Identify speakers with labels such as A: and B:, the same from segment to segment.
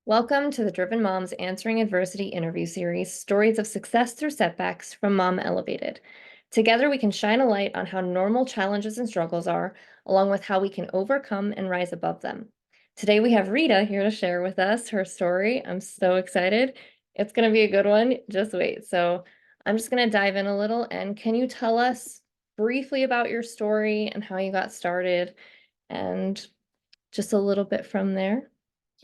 A: Welcome to the Driven Moms Answering Adversity interview series, Stories of Success Through Setbacks from Mom Elevated. Together, we can shine a light on how normal challenges and struggles are, along with how we can overcome and rise above them. Today, we have Rita here to share with us her story. I'm so excited. It's going to be a good one. Just wait. So, I'm just going to dive in a little. And can you tell us briefly about your story and how you got started and just a little bit from there?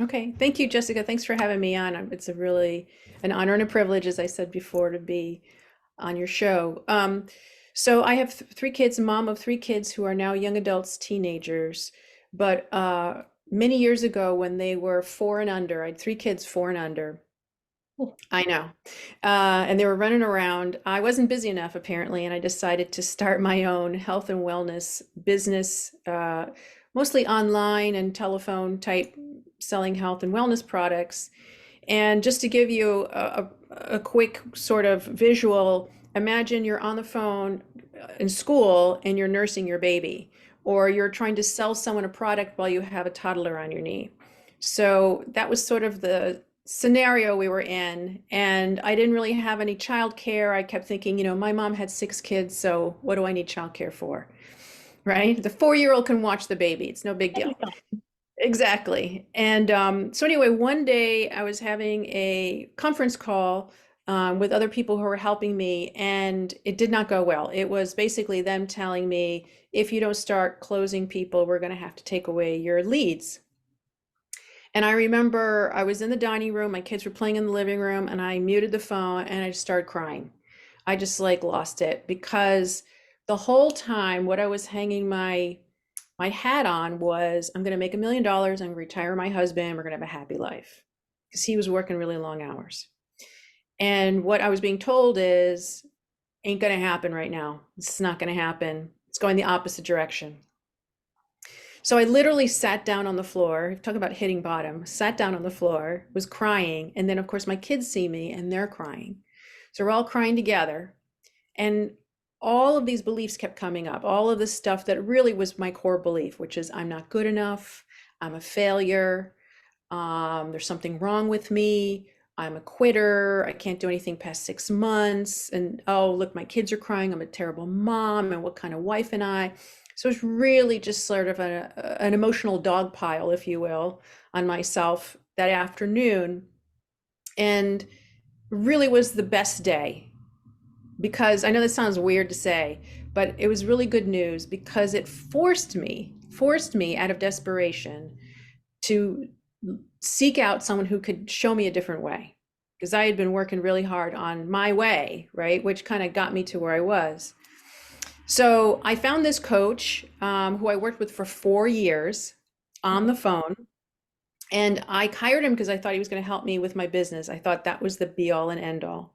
B: Okay, thank you, Jessica. Thanks for having me on. It's a really an honor and a privilege, as I said before, to be on your show. So I have three kids, a mom of three kids who are now young adults, teenagers. But many years ago, when they were four and under, I had three kids, four and under. I know. And they were running around. I wasn't busy enough, apparently, and I decided to start my own health and wellness business, mostly online and telephone type, selling health and wellness products. And just to give you a quick sort of visual, imagine you're on the phone in school and you're nursing your baby, or you're trying to sell someone a product while you have a toddler on your knee. So that was sort of the scenario we were in. And I didn't really have any childcare. I kept thinking, my mom had six kids, so what do I need childcare for? Right? The 4-year-old can watch the baby. It's no big deal. Exactly. And so anyway, one day I was having a conference call with other people who were helping me, and it did not go well. It was basically them telling me, if you don't start closing people, we're going to have to take away your leads. And I remember I was in the dining room, my kids were playing in the living room, and I muted the phone and I just started crying. I just like lost it because the whole time what I was hanging my hat on was, I'm going to make $1 million. I'm going to retire my husband. We're going to have a happy life, because he was working really long hours. And what I was being told is, ain't going to happen right now. It's not going to happen. It's going the opposite direction. So I literally sat down on the floor, talk about hitting bottom, sat down on the floor, was crying. And then of course my kids see me and they're crying. So we're all crying together. And all of these beliefs kept coming up, all of this stuff that really was my core belief, which is I'm not good enough, I'm a failure, there's something wrong with me, I'm a quitter, I can't do anything past 6 months, and oh, look, my kids are crying, I'm a terrible mom, and what kind of wife am I? So it's really just sort of an emotional dog pile, if you will, on myself that afternoon. And really was the best day, because I know this sounds weird to say, but it was really good news, because it forced me out of desperation to seek out someone who could show me a different way. Because I had been working really hard on my way, right? Which kind of got me to where I was. So I found this coach who I worked with for 4 years on the phone. And I hired him because I thought he was going to help me with my business. I thought that was the be all and end all.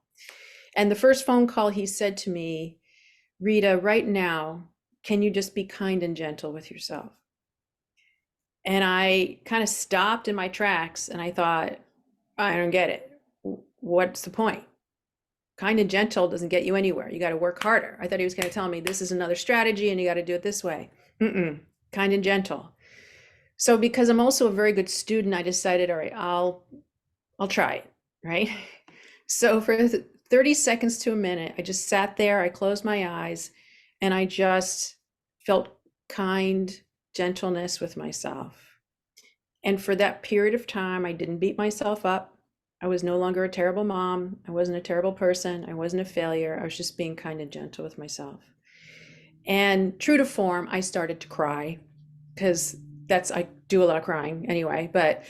B: And the first phone call, he said to me, Rita, right now, can you just be kind and gentle with yourself? And I kind of stopped in my tracks and I thought, I don't get it. What's the point? Kind and gentle doesn't get you anywhere. You got to work harder. I thought he was going to tell me this is another strategy and you got to do it this way. Kind and gentle. So because I'm also a very good student, I decided, all right, I'll try it, right? So for 30 seconds to a minute, I just sat there, I closed my eyes, and I just felt kind gentleness with myself. And for that period of time, I didn't beat myself up. I was no longer a terrible mom. I wasn't a terrible person. I wasn't a failure. I was just being kind and gentle with myself. And true to form, I started to cry, because I do a lot of crying anyway, but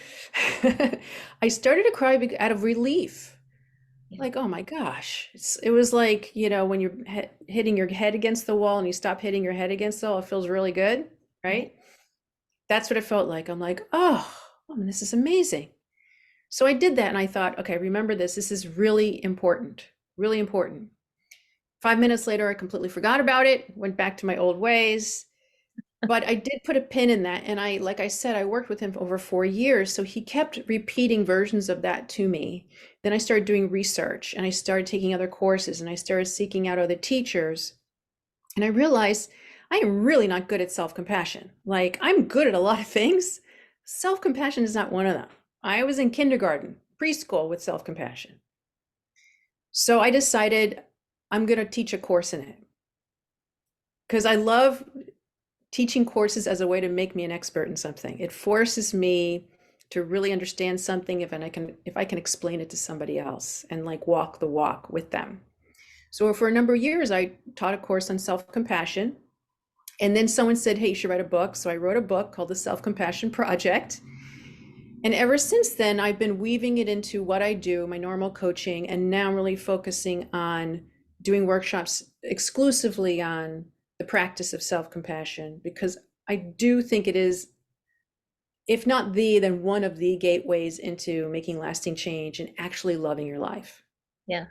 B: I started to cry out of relief. Like, oh my gosh, it was like, when you're hitting your head against the wall and you stop hitting your head against the wall, it feels really good, right? That's what it felt like. I'm like, oh, this is amazing. So I did that and I thought, okay, remember this. This is really important, really important. 5 minutes later, I completely forgot about it, went back to my old ways. But I did put a pin in that. And like I said, I worked with him for over 4 years. So he kept repeating versions of that to me. Then I started doing research and I started taking other courses and I started seeking out other teachers. And I realized I am really not good at self-compassion. Like, I'm good at a lot of things. Self-compassion is not one of them. I was in kindergarten, preschool with self-compassion. So I decided I'm going to teach a course in it because I love teaching courses as a way to make me an expert in something. It forces me to really understand something if I can explain it to somebody else and like walk the walk with them. So for a number of years, I taught a course on self-compassion. And then someone said, hey, you should write a book. So I wrote a book called The Self-Compassion Project. And ever since then, I've been weaving it into what I do, my normal coaching, and now I'm really focusing on doing workshops exclusively on the practice of self-compassion, because I do think it is, if not the, then one of the gateways into making lasting change and actually loving your life.
A: Yeah.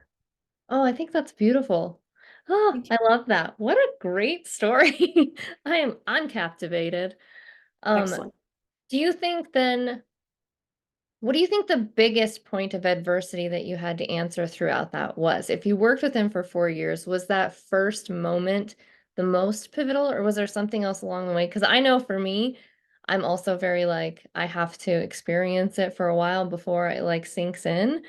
A: Oh, I think that's beautiful. Oh,
B: Thank you.
A: I love that. What a great story. I'm captivated. Um,
B: Excellent.
A: do you think then what do you think the biggest point of adversity that you had to answer throughout that was? If you worked with him for 4 years, was that first moment the most pivotal, or was there something else along the way? Because I know for me, I'm also very, like, I have to experience it for a while before it, like, sinks in.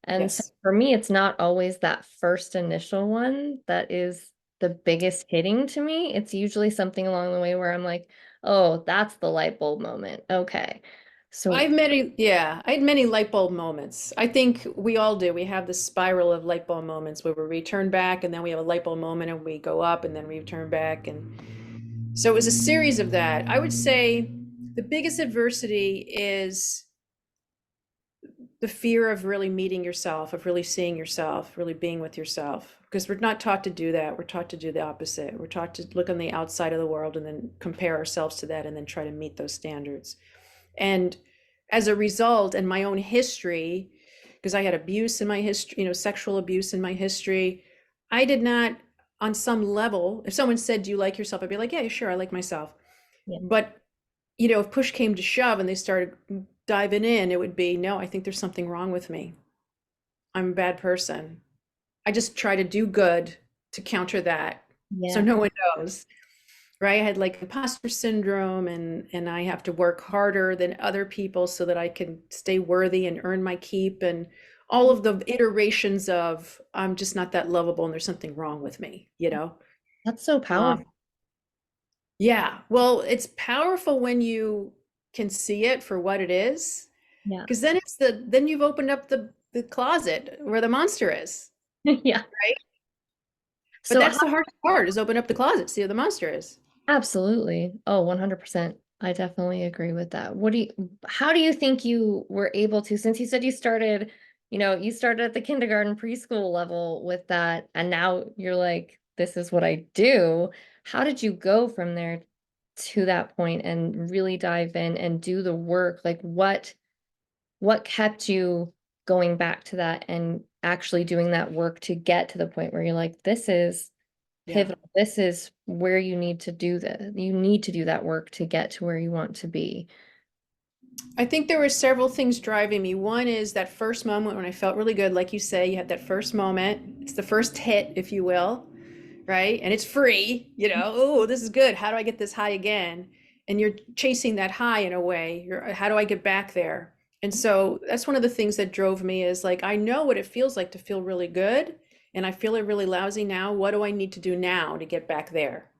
A: And so
B: Yes.
A: for me, it's not always that first initial one that is the biggest hitting to me. It's usually something along the way where I'm like, "Oh, that's the light bulb moment. Okay." So
B: I had many light bulb moments. I think we all do. We have this spiral of light bulb moments where we return back and then we have a light bulb moment and we go up and then we return back. And so it was a series of that. I would say the biggest adversity is the fear of really meeting yourself, of really seeing yourself, really being with yourself. Because we're not taught to do that. We're taught to do the opposite. We're taught to look on the outside of the world and then compare ourselves to that and then try to meet those standards. And as a result, and my own history, because I had abuse in my history, sexual abuse in my history, I did not, on some level, if someone said, do you like yourself? I'd be like, yeah, sure, I like myself.
A: yeah.
B: But, if push came to shove and they started diving in, it would be, no, I think there's something wrong with me. I'm a bad person. I just try to do good to counter that. So
A: Yeah.
B: no one knows. Right? I had like imposter syndrome and I have to work harder than other people so that I can stay worthy and earn my keep and all of the iterations of I'm just not that lovable and there's something wrong with me.
A: That's so powerful.
B: Um, yeah, well, it's powerful when you can see it for what it is,
A: Yeah.
B: because then you've opened up the closet where the monster is,
A: Yeah.
B: right? But
A: So
B: that's the hardest part is open up the closet, see who the monster is.
A: absolutely. Oh, 100%. I definitely agree with that. How do you think you were able to, since you said you started at the kindergarten preschool level with that, and now you're like, this is what I do. How did you go from there to that point and really dive in and do the work? Like what kept you going back to that and actually doing that work to get to the point where you're like, this is
B: Yeah.
A: pivotal. This is where you need to do that work to get to where you want to be.
B: I think there were several things driving me. One is that first moment when I felt really good. Like you say, you have that first moment. It's the first hit, if you will, right? And it's free. Oh, this is good. How do I get this high again? And you're chasing that high in a way. How do I get back there? And so that's one of the things that drove me is like, I know what it feels like to feel really good. And I feel it really lousy now. What do I need to do now to get back there?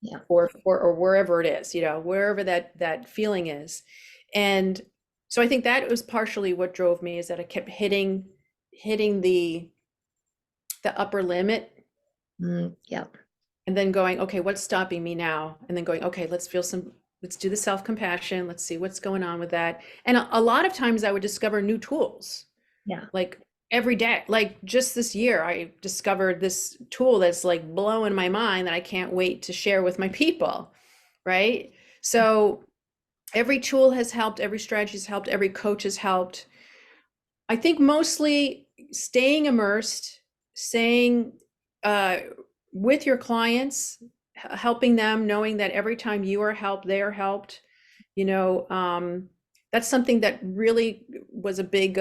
A: Yeah.
B: Or wherever it is, wherever that feeling is. And so I think that was partially what drove me is that I kept hitting the upper limit
A: Yeah.
B: and then going, okay, what's stopping me now? And then going, okay, let's do the self-compassion. Let's see what's going on with that. And a lot of times I would discover new tools
A: Yeah.
B: like every day. Like just this year, I discovered this tool that's like blowing my mind that I can't wait to share with my people. Right. So every tool has helped, every strategy has helped, every coach has helped. I think mostly staying immersed, staying uh, with your clients, helping them, knowing that every time you are helped, they are helped. You know, um, that's something that really was a big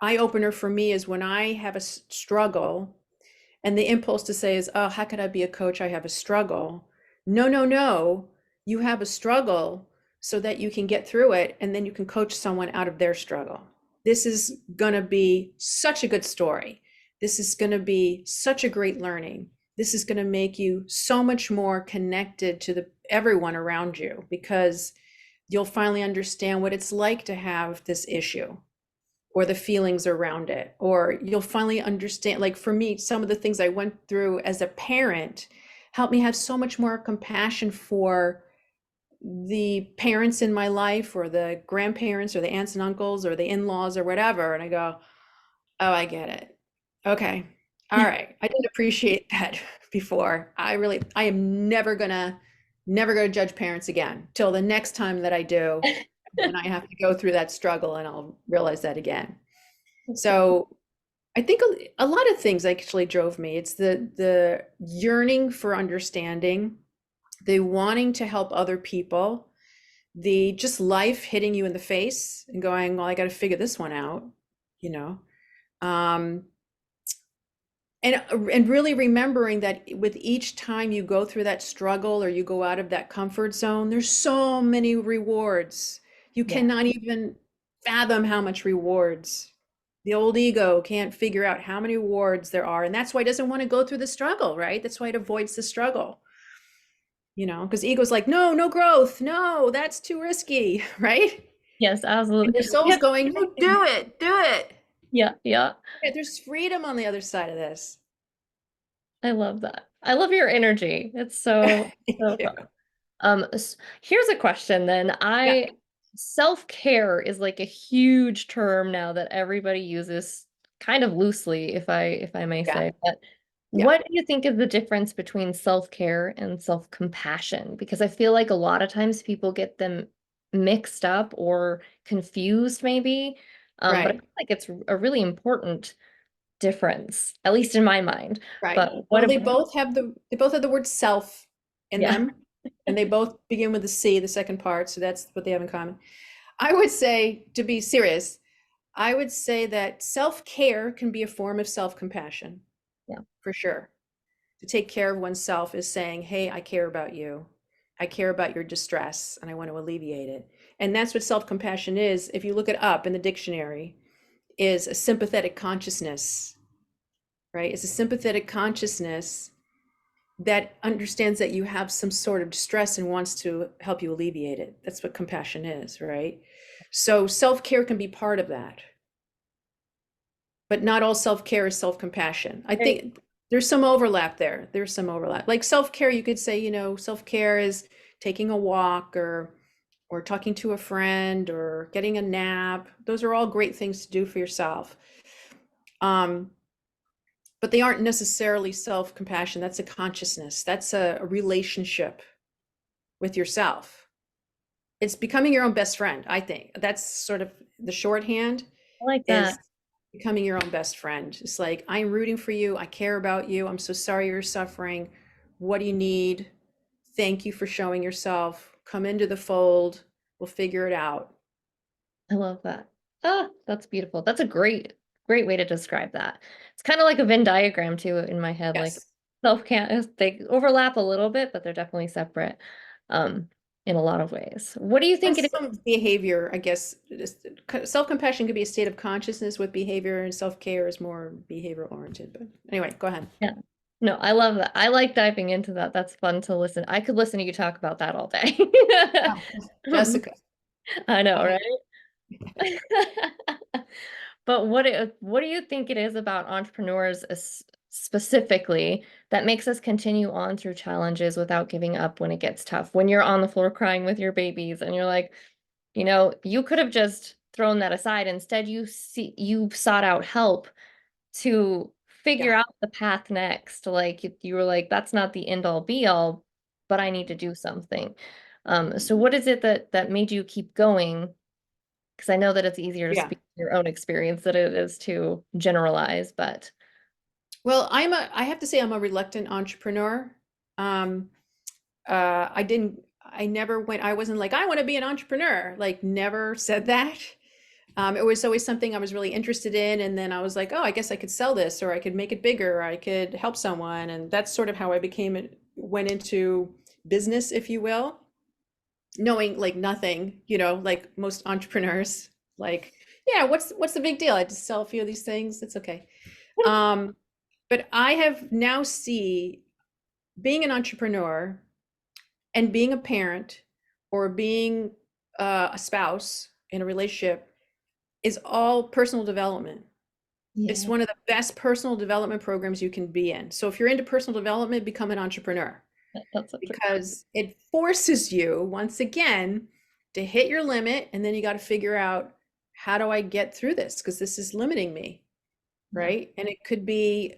B: eye opener for me is when I have a struggle and the impulse to say is, oh, how could I be a coach? I have a struggle. No, no, no. You have a struggle so that you can get through it and then you can coach someone out of their struggle. This is going to be such a good story. This is going to be such a great learning. This is going to make you so much more connected to everyone around you, because you'll finally understand what it's like to have this issue or the feelings around it. Or you'll finally understand, like for me, some of the things I went through as a parent helped me have so much more compassion for the parents in my life, or the grandparents, or the aunts and uncles, or the in-laws, or whatever. And I go, oh, I get it. Okay. All right. I didn't appreciate that before. I am never gonna judge parents again till the next time that I do. And I have to go through that struggle and I'll realize that again. So I think a lot of things actually drove me. It's the yearning for understanding, the wanting to help other people, the just life hitting you in the face and going, well, I got to figure this one out, you know. Um, and really remembering that with each time you go through that struggle or you go out of that comfort zone, there's so many rewards. You
A: Yeah.
B: cannot even fathom how much rewards. The old ego can't figure out how many rewards there are. And that's why it doesn't want to go through the struggle, right? That's why it avoids the struggle, because ego's like, no, no growth. No, that's too risky, right?
A: Yes,
B: And
A: absolutely.
B: your soul's going, no, do it, do it.
A: Yeah, yeah.
B: Yeah, there's freedom on the other side of this.
A: I love that. I love your energy. It's so
B: Thank you.
A: fun. Here's a question then.
B: Yeah,
A: Self-care is like a huge term now that everybody uses kind of loosely, if I may
B: yeah,
A: say. But
B: yeah.
A: what do you think is the difference between self-care and self-compassion? Because I feel like a lot of times people get them mixed up or confused maybe. But I
B: Right,
A: feel like it's a really important difference, at least in my mind.
B: right.
A: But
B: Well, they both have the word self in
A: yeah,
B: them, and they both begin with the C, the second part, so that's what they have in common. I would say, to be serious, I would say that self-care can be a form of self-compassion,
A: yeah,
B: for sure. To take care of oneself is saying, hey, I care about you. I care about your distress and I want to alleviate it. And that's what self-compassion is. If you look it up in the dictionary, is a sympathetic consciousness, right? It's a sympathetic consciousness that understands that you have some sort of distress and wants to help you alleviate it. That's what compassion is, right? So self-care can be part of that, but not all self-care is self-compassion. I
A: right.
B: think there's some overlap there. There's some overlap. Like self-care, you could say, self-care is taking a walk, or talking to a friend, or getting a nap. Those are all great things to do for yourself. Um, but they aren't necessarily self-compassion. That's a consciousness. That's a relationship with yourself. It's becoming your own best friend, I think. That's sort of the shorthand,
A: I like that.
B: is becoming your own best friend. It's like, I'm rooting for you. I care about you. I'm so sorry you're suffering. What do you need? Thank you for showing yourself. Come into the fold. We'll figure it out.
A: I love that. Ah, that's beautiful. That's a great way to describe that. It's kind of like a Venn diagram too in my head. Like
B: Yes.
A: self can't they overlap a little bit, but they're definitely separate um in a lot of ways. What do you
B: And
A: think it is?
B: some behavior, I guess, self-compassion could be a state of consciousness with behavior, and self-care is more behavior oriented. But anyway, go ahead.
A: Yeah. No, I love that. I like diving into that. That's fun to listen. I could listen to you talk about that all day.
B: Oh, Jessica.
A: I know,
B: I,
A: right? But what do you think it is about entrepreneurs specifically that makes us continue on through challenges without giving up when it gets tough? When you're on the floor crying with your babies and you're like, you could have just thrown that aside. Instead, you sought out help to figure
B: yeah.
A: out the path next. Like you were like, that's not the end all be all, but I need to do something. So what is it that made you keep going? Because I know that it's easier to
B: Yeah.
A: speak to your own experience than it is to generalize, but
B: Well, I have to say I'm a reluctant entrepreneur. Um, I never went, I wasn't like, I want to be an entrepreneur, like never said that. It was always something I was really interested in. And then I was like, oh, I guess I could sell this, or I could make it bigger, or I could help someone. And that's sort of how I went into business, if you will. knowing like nothing, like most entrepreneurs, like, yeah, what's the big deal? I just sell a few of these things. It's okay. Um, but I have now see being an entrepreneur and being a parent or being a spouse in a relationship is all personal development. It's
A: Yeah,
B: one of the best personal development programs you can be in. So if you're into personal development, become an entrepreneur
A: that's so true.
B: because it forces you once again to hit your limit, and then you got to figure out, how do I get through this, because this is limiting me,
A: Yeah.
B: right? And it could be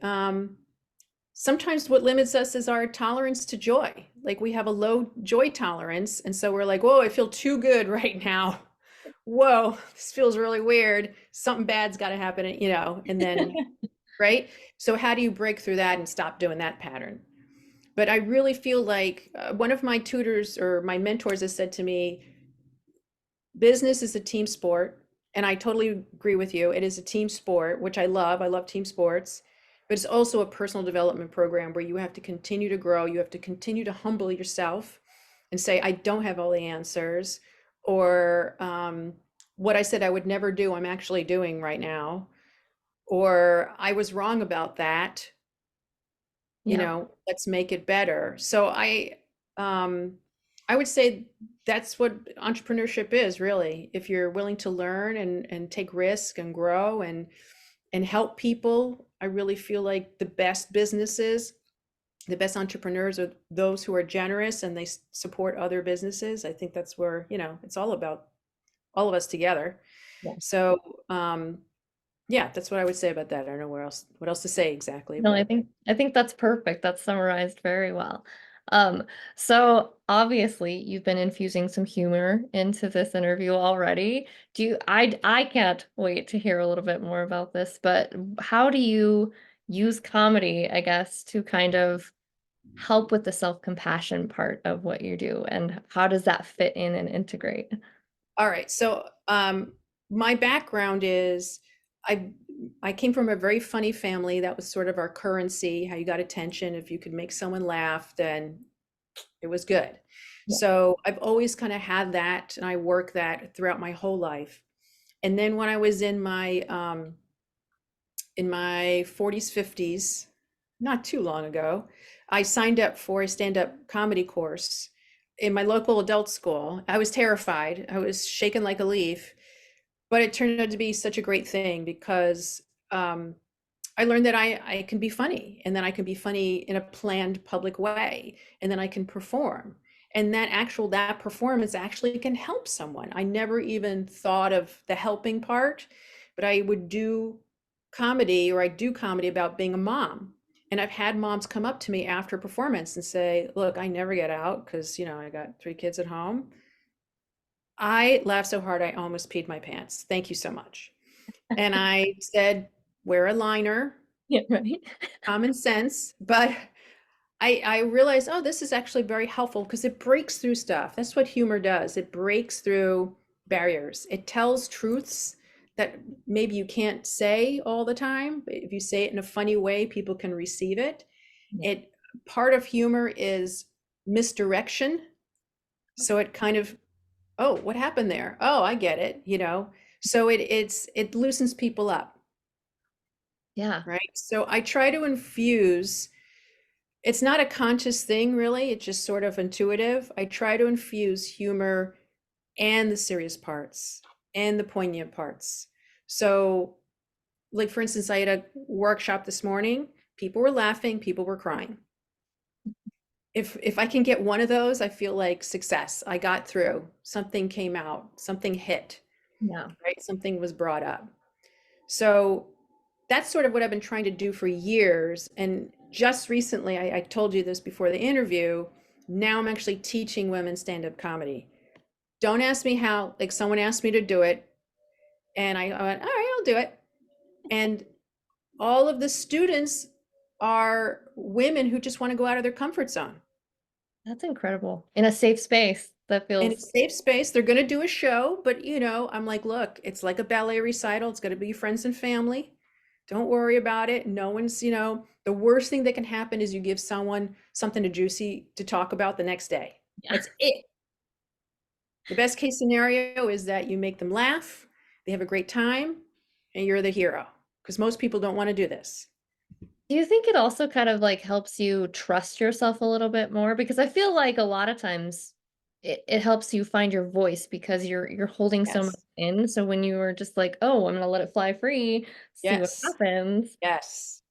B: sometimes what limits us is our tolerance to joy. Like we have a low joy tolerance, and so we're like, whoa, I feel too good right now. Whoa, this feels really weird. Something bad's got to happen, and then, right? So how do you break through that and stop doing that pattern? But I really feel like one of my tutors or my mentors has said to me, business is a team sport. And I totally agree with you. It is a team sport, which I love. I love team sports. But it's also a personal development program where you have to continue to grow. You have to continue to humble yourself and say, I don't have all the answers. Or what I said I would never do, I'm actually doing right now. Or I was wrong about that,
A: Yeah.
B: let's make it better. So um I would say that's what entrepreneurship is really. If you're willing to learn and take risk and grow and help people, I really feel like the best businesses, the best entrepreneurs are those who are generous and they support other businesses. I think that's where, it's all about all of us together.
A: Yeah.
B: So, yeah, that's what I would say about that. I don't know what else to say exactly,
A: No, I
B: but
A: think I think that's perfect. That's summarized very well. Um, so obviously you've been infusing some humor into this interview already. I can't wait to hear a little bit more about this, but how do you use comedy, I guess, to kind of help with the self-compassion part of what you do, and how does that fit in and integrate?
B: all right. So, my background is I I came from a very funny family. That was sort of our currency, how you got attention. If you could make someone laugh, then it was good.
A: Yeah.
B: So I've always kind of had that, and I work that throughout my whole life. And then when I was in my 40s, 50s, not too long ago, I signed up for a stand-up comedy course in my local adult school. I was terrified. I was shaking like a leaf, but it turned out to be such a great thing because um, I learned that I can be funny, and then I can be funny in a planned public way, and then I can perform. And that performance actually can help someone. I never even thought of the helping part, but I would do comedy, or I do comedy about being a mom. And I've had moms come up to me after performance and say, look, I never get out because, I got 3 kids at home. I laughed so hard I almost peed my pants. Thank you so much. And I said, wear a liner,
A: Yeah, right.
B: common sense. But I realized, oh, this is actually very helpful because it breaks through stuff. That's what humor does. It breaks through barriers. It tells truths that maybe you can't say all the time, but if you say it in a funny way, people can receive it.
A: Yeah.
B: It Part of humor is misdirection. So it kind of, oh, what happened there? Oh, I get it. So it loosens people up,
A: Yeah.
B: right? So I try to infuse, it's not a conscious thing really, it's just sort of intuitive. I try to infuse humor and the serious parts and the poignant parts. So, like for instance, I had a workshop this morning. People were laughing, people were crying. If I can get one of those, I feel like success. I got through. Something came out, something hit,
A: Yeah.
B: right? Something was brought up. So that's sort of what I've been trying to do for years. And just recently, I told you this before the interview. Now I'm actually teaching women stand-up comedy. Don't ask me how, like someone asked me to do it. And I went, all right, I'll do it. And all of the students are women who just want to go out of their comfort zone.
A: That's incredible. In a safe space that
B: In a
A: feels
B: safe space, they're going to do a show, but I'm like, look, it's like a ballet recital. It's going to be friends and family. Don't worry about it. No one's, the worst thing that can happen is you give someone something to juicy to talk about the next day.
A: yeah.
B: That's it. The best case scenario is that you make them laugh, they have a great time, and you're the hero. Because most people don't want to do this.
A: Do you think it also kind of like helps you trust yourself a little bit more? Because I feel like a lot of times it helps you find your voice because you're holding so much
B: Yes.
A: in. So when you are just like, oh, I'm gonna let it fly free, see what
B: Yes.
A: happens,
B: Yes.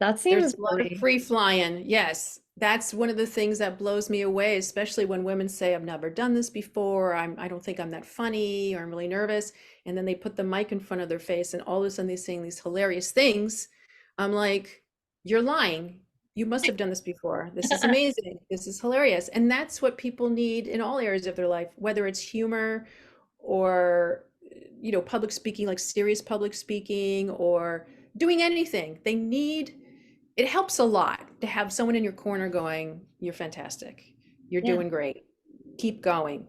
A: that
B: There's
A: seems
B: a lot of
A: really,
B: free flying. Yes. That's one of the things that blows me away, especially when women say, I've never done this before. I don't think I'm that funny, or I'm really nervous. And then they put the mic in front of their face and all of a sudden they're saying these hilarious things. I'm like, you're lying. You must have done this before. This is amazing. This is hilarious. And that's what people need in all areas of their life, whether it's humor or, public speaking, like serious public speaking, or doing anything. It helps a lot to have someone in your corner going, you're fantastic. You're
A: yeah,
B: doing great. Keep going.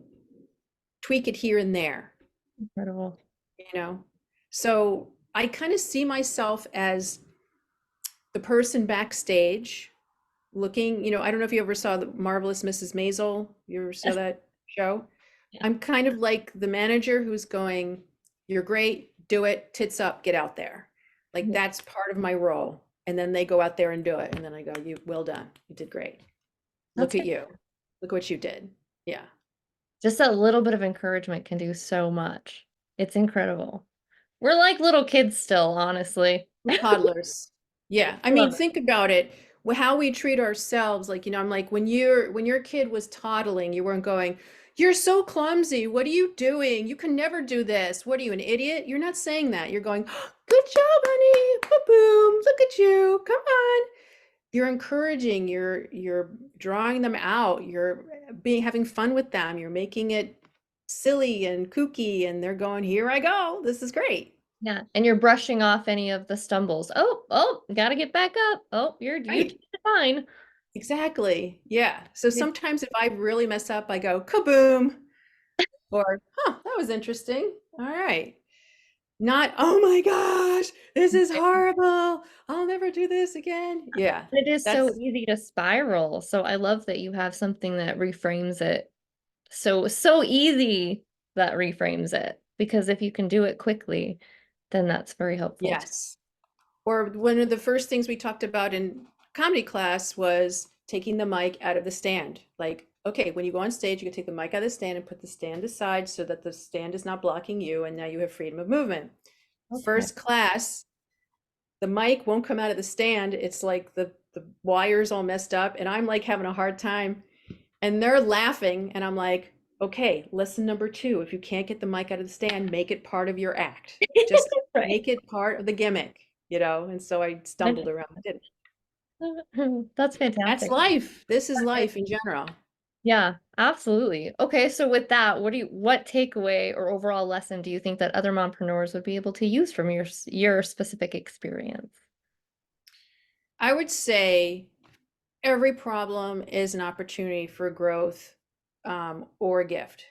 B: Tweak it here and there,
A: incredible.
B: you know? So I kind of see myself as the person backstage looking, I don't know if you ever saw the Marvelous Mrs. Maisel. You ever saw
A: Yes,
B: that show?
A: yeah,
B: I'm kind of like the manager who's going, you're great, do it, tits up, get out there. Like
A: yeah.
B: that's part of my role. And then they go out there and do it. And then I go, you well done. You did great.
A: That's
B: Look at
A: good.
B: you. Look what you did. Yeah.
A: Just a little bit of encouragement can do so much. It's incredible. We're like little kids still, honestly.
B: Toddlers. Yeah. I
A: I
B: mean,
A: love it.
B: think about it. How we treat ourselves. Like, I'm like, when your kid was toddling, you weren't going, you're so clumsy. What are you doing? You can never do this. What are you, an idiot? You're not saying that. You're going, good job, honey. Boom. Look at you. Come on. You're encouraging, you're drawing them out, you're being having fun with them, you're making it silly and kooky, and they're going, here I go, this is great.
A: Yeah, and you're brushing off any of the stumbles. Oh, oh, gotta get back up. Oh, you
B: Right.
A: did fine.
B: Exactly. Yeah. So
A: Yeah.
B: sometimes if I really mess up, I go kaboom, or that was interesting. All right. Not, oh my gosh, this is horrible. I'll never do this again. Yeah.
A: It is so
B: That's
A: easy to spiral. So I love that you have something that reframes it. So easy that reframes it. Because if you can do it quickly, then that's very helpful too.
B: yes. Or one of the first things we talked about in comedy class was taking the mic out of the stand. Like, okay, when you go on stage, you can take the mic out of the stand and put the stand aside so that the stand is not blocking you, and now you have freedom of movement.
A: Okay.
B: First class, the mic won't come out of the stand. It's like the wires all messed up, and I'm like having a hard time. And they're laughing, and I'm like, okay, lesson number two, if you can't get the mic out of the stand, make it part of your act. Just
A: Right.
B: make it part of the gimmick, And so I stumbled around. I did.
A: That's
B: That's
A: fantastic.
B: life. This is life in general.
A: Yeah, absolutely. Okay, so with that, what takeaway or overall lesson do you think that other mompreneurs would be able to use from your specific experience?
B: I would say every problem is an opportunity for growth, or a gift.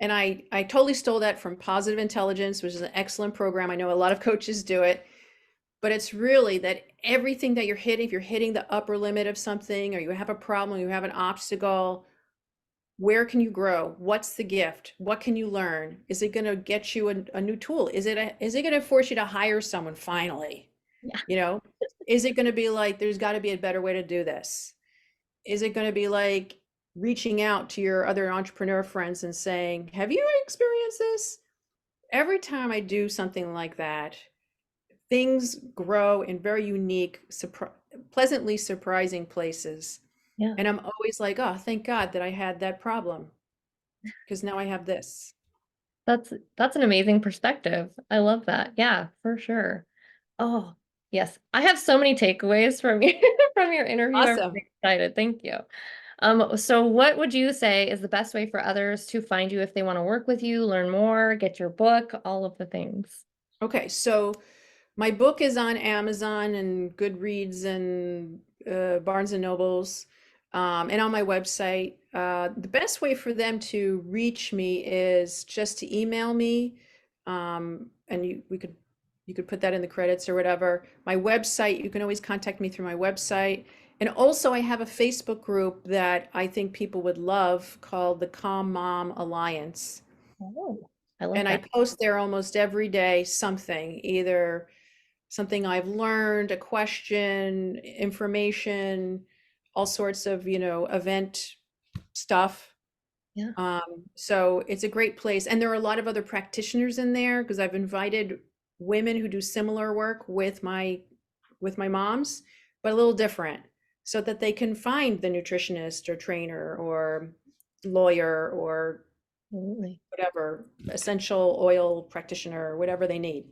B: And I totally stole that from Positive Intelligence, which is an excellent program. I know a lot of coaches do it, but it's really that everything that you're hitting, if you're hitting the upper limit of something, or you have a problem, you have an obstacle, where can you grow? What's the gift? What can you learn? Is it going to get you a new tool? Is it going to force you to hire someone finally?
A: Yeah.
B: You know, is it going to be like, there's got to be a better way to do this? Is it going to be like reaching out to your other entrepreneur friends and saying, have you experienced this? Every time I do something like that, things grow in very unique, pleasantly surprising places.
A: Yeah.
B: And I'm always like, oh, thank God that I had that problem, because now I have this.
A: That's an amazing perspective. I love that. Yeah, for sure. Oh, yes. I have so many takeaways from you from your interview. I'm
B: Awesome.
A: really excited. Thank you. So what would you say is the best way for others to find you if they want to work with you, learn more, get your book, all of the things?
B: Okay, so my book is on Amazon and Goodreads and Barnes and Nobles, and on my website. The best way for them to reach me is just to email me, and you could put that in the credits or whatever. My website, you can always contact me through my website, And also, I have a Facebook group that I think people would love called the Calm Mom Alliance.
A: Oh, I love
B: And I
A: that.
B: post there almost every day something, either something I've learned, a question, information, all sorts of, event stuff.
A: Yeah.
B: So it's a great place. And there are a lot of other practitioners in there because I've invited women who do similar work with my moms, but a little different, so that they can find the nutritionist or trainer or lawyer or
A: Absolutely.
B: whatever, essential oil practitioner, whatever they need.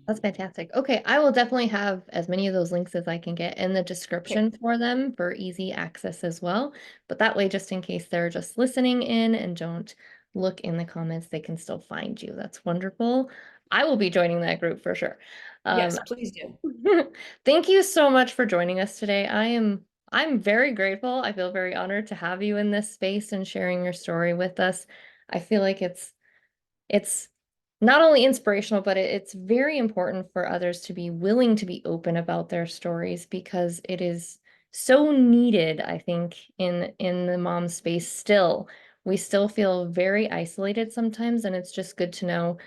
A: That's fantastic. Okay, I will definitely have as many of those links as I can get in the
B: Okay.
A: description for them for easy access as well. But that way, just in case they're just listening in and don't look in the comments, they can still find you. That's wonderful. I will be joining that group for sure.
B: Yes, please do.
A: Thank you so much for joining us today. I'm very grateful. I feel very honored to have you in this space and sharing your story with us. I feel like it's not only inspirational, but it's very important for others to be willing to be open about their stories because it is so needed, I think, in the mom space still. We still feel very isolated sometimes, and it's just good to know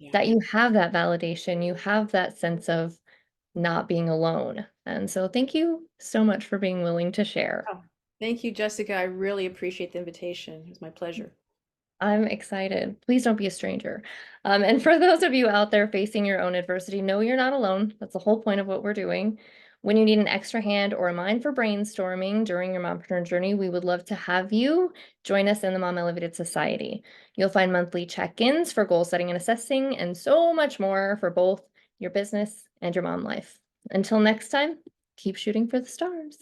B: Yeah.
A: that you have that validation, you have that sense of not being alone. And so thank you so much for being willing to share.
B: Oh, thank you, Jessica. I really appreciate the invitation. It was my pleasure.
A: I'm excited. Please don't be a stranger. And for those of you out there facing your own adversity, know you're not alone. That's the whole point of what we're doing. When you need an extra hand or a mind for brainstorming during your mompreneur journey, we would love to have you join us in the Mom Elevated Society. You'll find monthly check-ins for goal setting and assessing, and so much more for both your business and your mom life. Until next time, keep shooting for the stars.